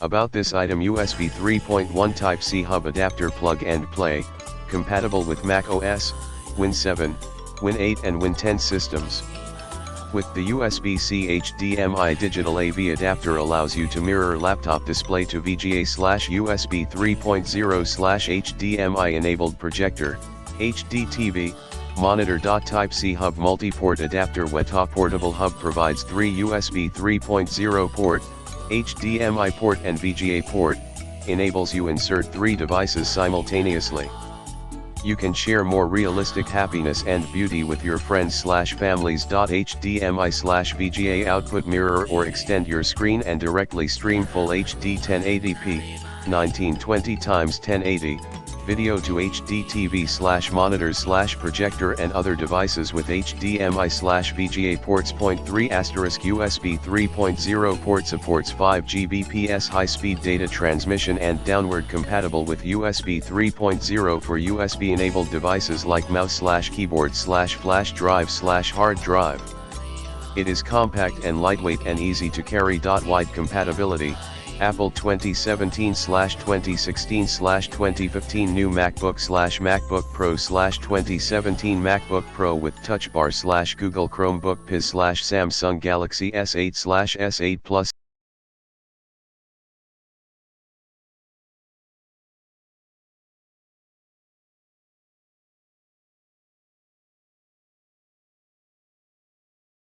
About this item: USB 3.1 Type-C hub adapter plug and play, compatible with Mac OS, Win 7, Win 8 and Win 10 systems. With the USB-C HDMI digital AV adapter allows you to mirror laptop display to VGA/USB 3.0/HDMI enabled projector, HD TV, monitor. Type-C hub multiport adapter. Weton portable hub provides 3 USB 3.0 port, HDMI port and VGA port, enables you insert 3 devices simultaneously. You can share more realistic happiness and beauty with your friends/families. HDMI/VGA output mirror or extend your screen and directly stream full HD 1080p, 1920x1080, video to HD TV/monitors/projector and other devices with HDMI/VGA ports. 3 *USB 3.0 port supports 5 Gbps high-speed data transmission and downward, compatible with USB 3.0 for USB enabled devices like mouse/keyboard/flash drive/hard drive. It is compact and lightweight and easy to carry. Wide compatibility. Apple 2017/2016/2015 new MacBook/MacBook Pro/2017 MacBook Pro with Touch Bar/Google Chromebook PIS/Samsung Galaxy S8/S8 Plus